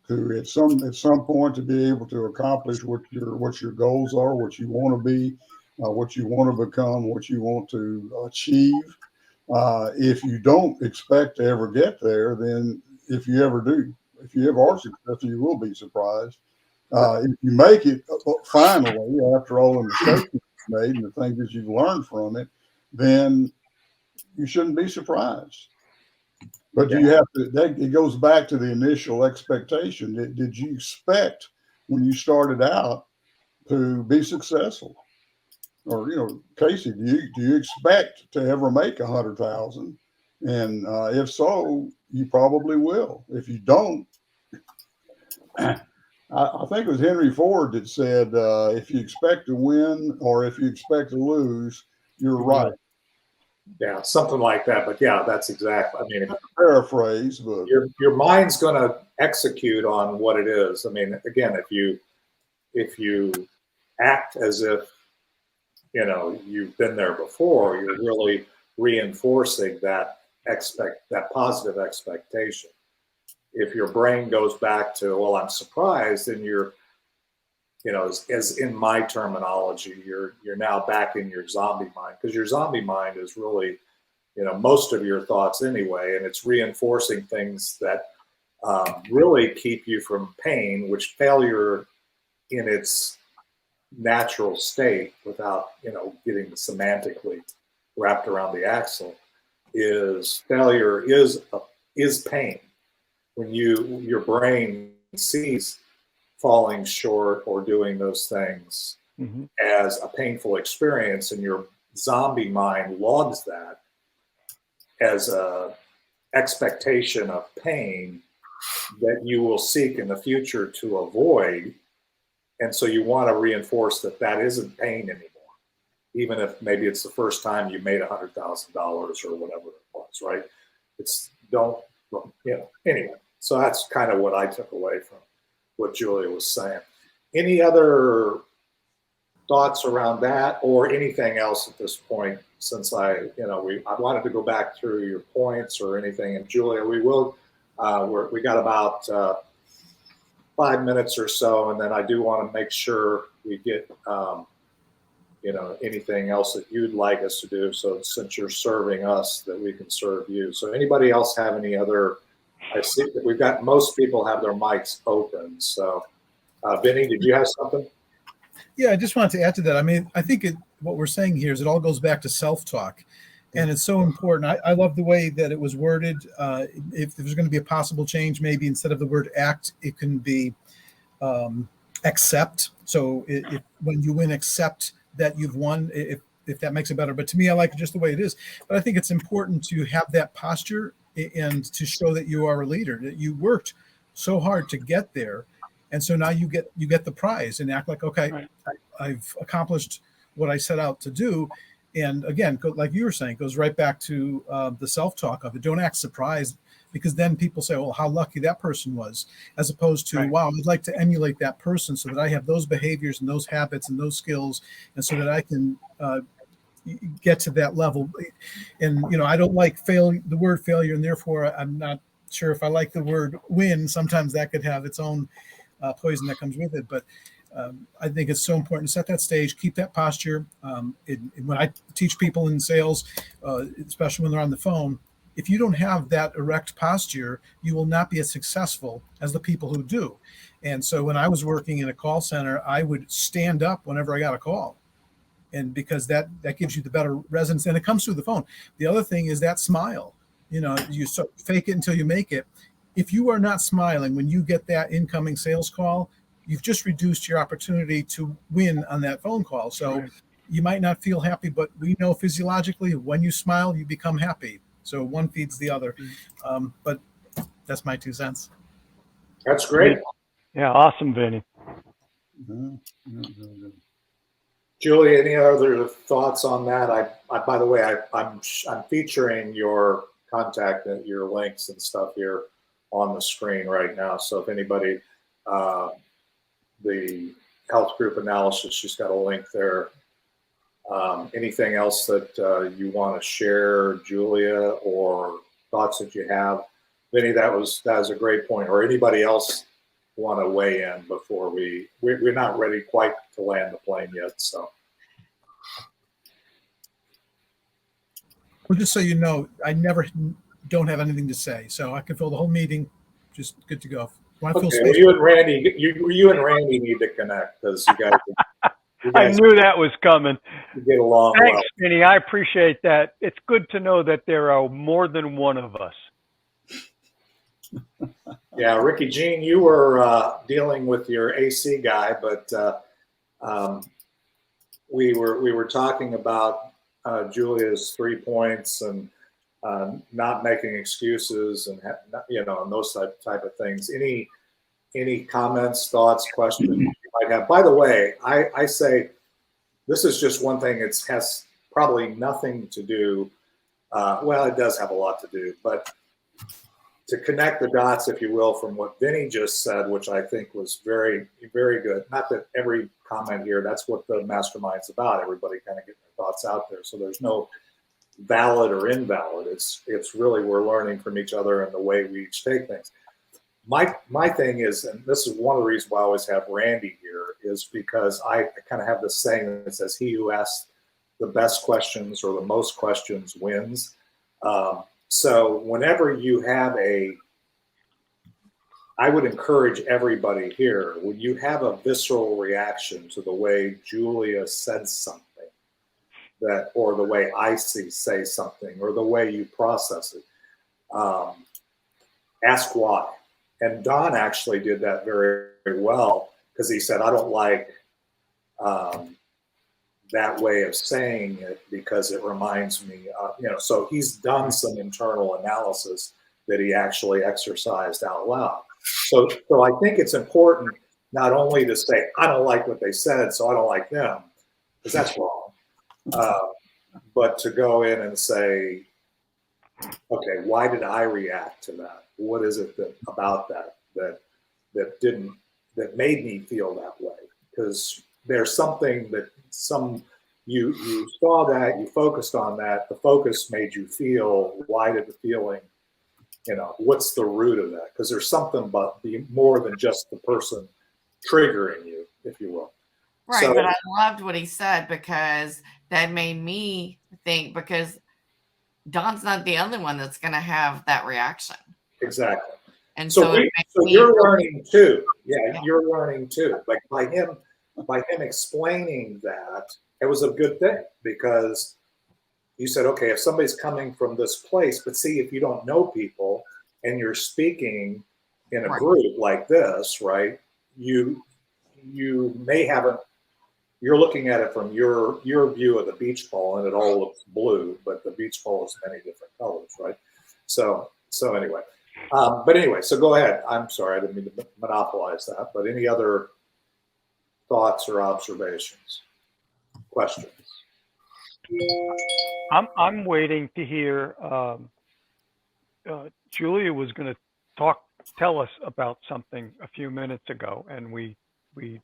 to at some point to be able to accomplish what your goals are, what you want to be, what you want to become, what you want to achieve? If you don't expect to ever get there, then if you ever are successful, you will be surprised. If you make it finally, after all the mistakes you've made and the things that you've learned from it, then you shouldn't be surprised. But you have to. It goes back to the initial expectation. Did you expect when you started out to be successful? Or Casey, do you expect to ever make 100,000? And if so, you probably will. If you don't, I think it was Henry Ford that said, if you expect to win or if you expect to lose, you're right. Yeah, something like that. But yeah, that's exactly. I mean, paraphrase, but your mind's going to execute on what it is. I mean, again, if you act as if you've been there before, you're really reinforcing that positive expectation. if your brain goes back to, well, I'm surprised, then you're, as in my terminology, you're now back in your zombie mind, because your zombie mind is really, most of your thoughts anyway, and it's reinforcing things that really keep you from pain, which failure in its natural state, without getting semantically wrapped around the axle, is failure is pain. When your brain sees falling short or doing those things as a painful experience, and your zombie mind logs that as a expectation of pain that you will seek in the future to avoid. And so you want to reinforce that isn't pain anymore, even if maybe it's the first time you made $100,000 or whatever it was, right? Anyway. So that's kind of what I took away from what Julia was saying. Any other thoughts around that, or anything else at this point? Since I wanted to go back through your points or anything. And Julia, we will. We got about 5 minutes or so, and then I do want to make sure we get anything else that you'd like us to do. So since you're serving us, that we can serve you. So anybody else have any other? I see that we've got most people have their mics open. So Vinny, did you have something? Yeah, I just wanted to add to that. I mean, I think what we're saying here is it all goes back to self-talk. And it's so important. I love the way that it was worded. If there's going to be a possible change, maybe instead of the word act, it can be accept. So when you win, accept that you've won, if that makes it better. But to me, I like it just the way it is. But I think it's important to have that posture and to show that you are a leader, that you worked so hard to get there. And so now you get the prize and act like, okay, right. I've accomplished what I set out to do. And again, like you were saying, it goes right back to the self-talk of it. Don't act surprised, because then people say, well, how lucky that person was, as opposed to, right. Wow, I'd like to emulate that person so that I have those behaviors and those habits and those skills, and so that I can get to that level. And, I don't like the word failure, and therefore I'm not sure if I like the word win. Sometimes that could have its own poison that comes with it. But I think it's so important to set that stage, keep that posture. When I teach people in sales, especially when they're on the phone, if you don't have that erect posture, you will not be as successful as the people who do. And so when I was working in a call center, I would stand up whenever I got a call. And because that gives you the better resonance, and it comes through the phone. The other thing is that smile. You fake it until you make it. If you are not smiling when you get that incoming sales call, you've just reduced your opportunity to win on that phone call. So right. You might not feel happy, but we know physiologically when you smile, you become happy. So one feeds the other. But that's my 2 cents. That's great. Yeah, awesome, Vinny. Julie, any other thoughts on that? I by the way, I'm featuring your contact, your links and stuff here on the screen right now. So if anybody, the health group analysis, she's got a link there. Anything else that you want to share, Julia, or thoughts that you have? Vinny, that was a great point. Or anybody else want to weigh in before we're not ready quite to land the plane yet. So. Well, just so you know, I don't have anything to say, so I can fill the whole meeting. Just good to go. Okay, well, you and Randy need to connect, because you guys I knew that was coming. You get along. Thanks, well. Vinny. I appreciate that. It's good to know that there are more than one of us. Yeah, Ricky Jean, you were dealing with your AC guy, but we were talking about Julia's 3 points and not making excuses and and those type of things. Any comments, thoughts, questions you might have? By the way, I say this is just one thing. It has probably nothing to do. Well, it does have a lot to do, but to connect the dots, if you will, from what Vinny just said, which I think was very, very good. Not that every comment here, that's what the mastermind's about. Everybody kind of getting their thoughts out there. So there's no valid or invalid. It's really, we're learning from each other and the way we each take things. my thing is, and this is one of the reasons why I always have Randy here, is because I kind of have this saying that says, "He who asks the best questions or the most questions wins." So whenever you have I would encourage everybody here, when you have a visceral reaction to the way Julia said something, or the way I say something, or the way you process it, ask why. And Don actually did that very, very well, because he said, "I don't like that way of saying it because it reminds me," so he's done some internal analysis that he actually exercised out loud. So I think it's important not only to say, "I don't like what they said, so I don't like them," because that's wrong, but to go in and say, "Okay, why did I react to that? What is it about that made me feel that way?" Because there's something that you saw that, you focused on that, the focus made you feel. Why did the feeling? What's the root of that? Because there's something about more than just the person triggering you, if you will. Right, but I loved what he said, because that made me think, because Don's not the only one that's going to have that reaction. Exactly. And so you're learning too. Yeah, you're learning too. Like by him explaining that, it was a good thing, because you said, okay, if somebody's coming from this place, but see, if you don't know people and you're speaking in a group like this, right? You may haven't. You're looking at it from your view of the beach ball, and it all looks blue, but the beach ball is many different colors, right? So anyway, so go ahead. I'm sorry, I didn't mean to monopolize that, but any other thoughts or observations, questions? I'm waiting to hear. Julia was going to tell us about something a few minutes ago, and we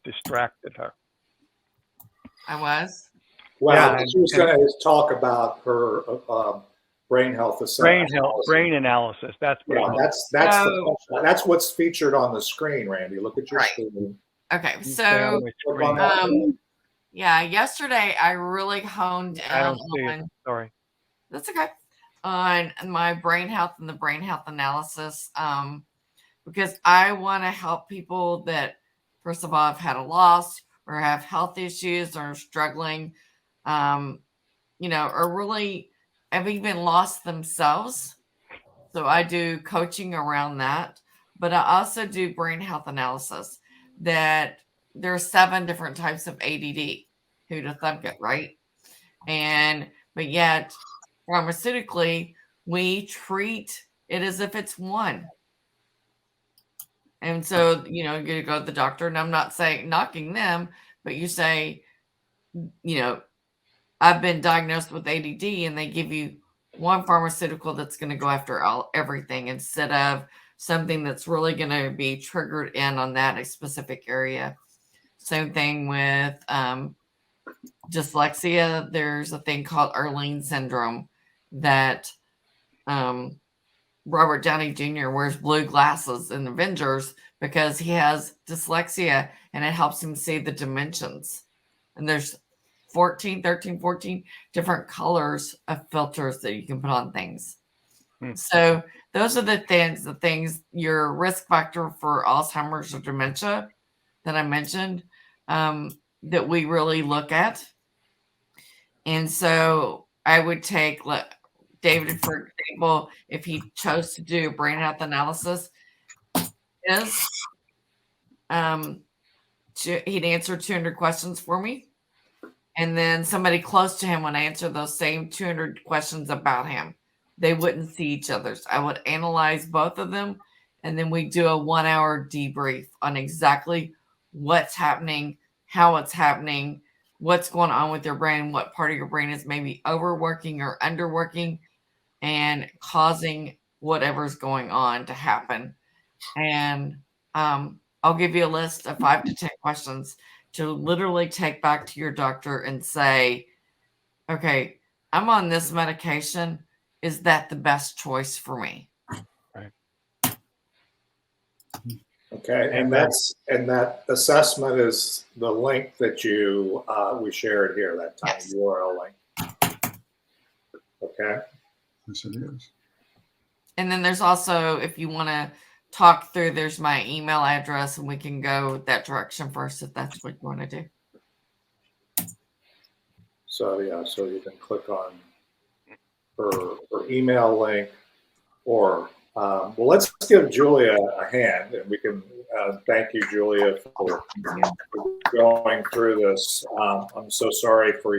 distracted her. I was. Well, yeah, she was going to talk about her brain health assessment. Brain analysis. That's what that's what's featured on the screen, Randy. Look at your screen. Okay, so yesterday I really honed in on. Sorry. That's okay. On my brain health and the brain health analysis, because I want to help people that, first of all, have had a loss or have health issues or are struggling, or really have even lost themselves. So I do coaching around that, but I also do brain health analysis. That there are 7 different types of ADD. Who'd have thunk it, right? But yet, pharmaceutically, we treat it as if it's one. And so, you go to the doctor, and I'm not saying knocking them, but you say, I've been diagnosed with ADD, and they give you one pharmaceutical that's going to go after everything, instead of something that's really going to be triggered in on that a specific area. Same thing with dyslexia. There's a thing called Erling syndrome that Robert Downey Jr. wears blue glasses in Avengers because he has dyslexia, and it helps him see the dimensions. And there's 14 different colors of filters that you can put on things. So those are the things, your risk factor for Alzheimer's or dementia that I mentioned, that we really look at. And so I would take David, for example, if he chose to do brain health analysis, he'd answer 200 questions for me. And then somebody close to him would answer those same 200 questions about him. They wouldn't see each other's. I would analyze both of them, and then we do a 1-hour debrief on exactly what's happening, how it's happening, what's going on with your brain, what part of your brain is maybe overworking or underworking and causing whatever's going on to happen. And I'll give you a list of 5 to 10 questions to literally take back to your doctor and say, okay, I'm on this medication. Is that the best choice for me? Right. Okay, and that assessment is the link that we shared here, that tiny Yes. URL link. Okay. Yes, it is. And then there's also, if you want to talk through, there's my email address, and we can go that direction first if that's what you want to do. So so you can click on her email link, or well, let's give Julia a hand, and we can thank you, Julia, for going through this. I'm so sorry for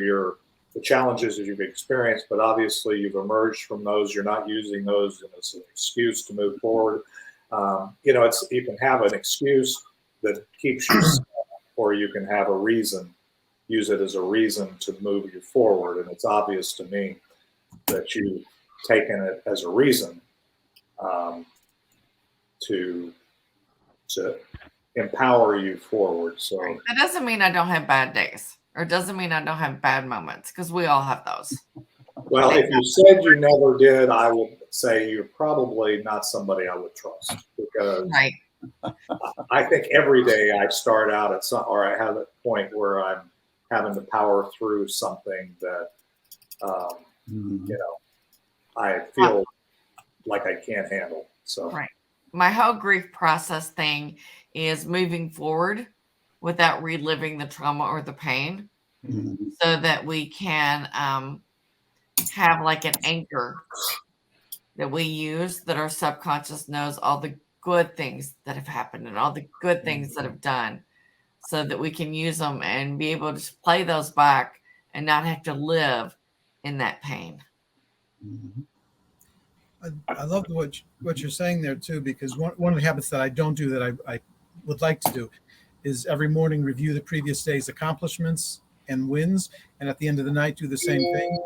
the challenges that you've experienced, but obviously you've emerged from those. You're not using those as an excuse to move forward. You can have an excuse that keeps you, or you can have a reason. Use it as a reason to move you forward, and it's obvious to me that you've taken it as a reason to empower you forward. So that doesn't mean I don't have bad days, or it doesn't mean I don't have bad moments, because we all have those. Well, if you said you never did, I would say you're probably not somebody I would trust, because Right. I think every day I start out or I have a point where I'm having to power through something that, I feel like I can't handle. So, right. My whole grief process thing is moving forward without reliving the trauma or the pain, so that we can have like an anchor that we use, that our subconscious knows all the good things that have happened and all the good things that have done, so that we can use them and be able to play those back and not have to live in that pain. I love what you're saying there too, because one of the habits that I don't do that I would like to do is every morning review the previous day's accomplishments and wins, and at the end of the night do the same thing.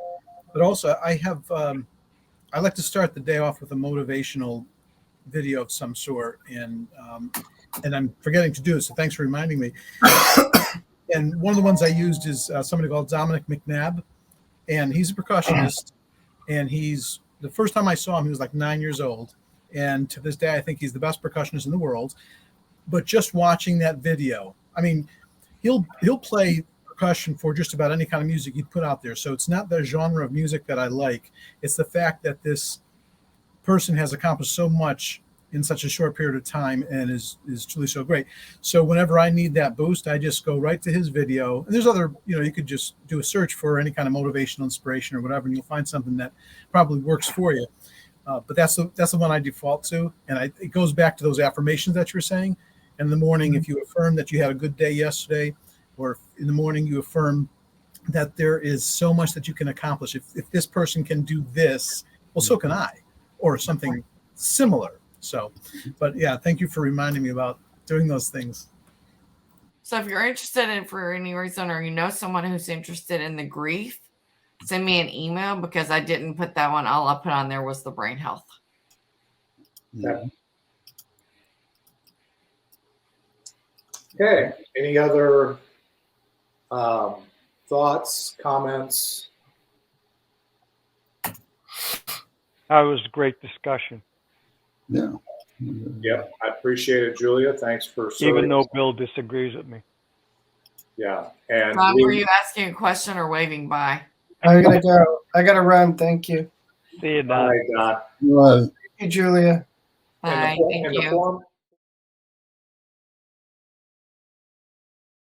But also I like to start the day off with a motivational video of some sort, and I'm forgetting to do it, so thanks for reminding me. And one of the ones I used is somebody called Dominic McNabb, and he's a percussionist, and the first time I saw him, he was like 9 years old. And to this day, I think he's the best percussionist in the world. But just watching that video, I mean, he'll play percussion for just about any kind of music you'd put out there. So it's not the genre of music that I like. It's the fact that this person has accomplished so much in such a short period of time and is truly so great. So whenever I need that boost, I just go right to his video. And there's other, you could just do a search for any kind of motivational inspiration or whatever, and you'll find something that probably works for you. But that's the one I default to. And it goes back to those affirmations that you were saying. And in the morning, if you affirm that you had a good day yesterday, or in the morning you affirm that there is so much that you can accomplish. If this person can do this, well, so can I, or something similar. So, but yeah, thank you for reminding me about doing those things. So if you're interested in, for any reason, or you know someone who's interested in the grief, send me an email, because I didn't put that one. All I put on there was the brain health. yeah. Okay. Any other thoughts, comments? That was a great discussion. Yeah. Yeah, I appreciate it, Julia. Thanks for serving. Even though Bill disagrees with me. Yeah. And Tom, were you asking a question or waving bye? I gotta go. I gotta run. Thank you. See you, Don. bye, Don. Right. Thank you, Julia. Bye. Thank In the you. form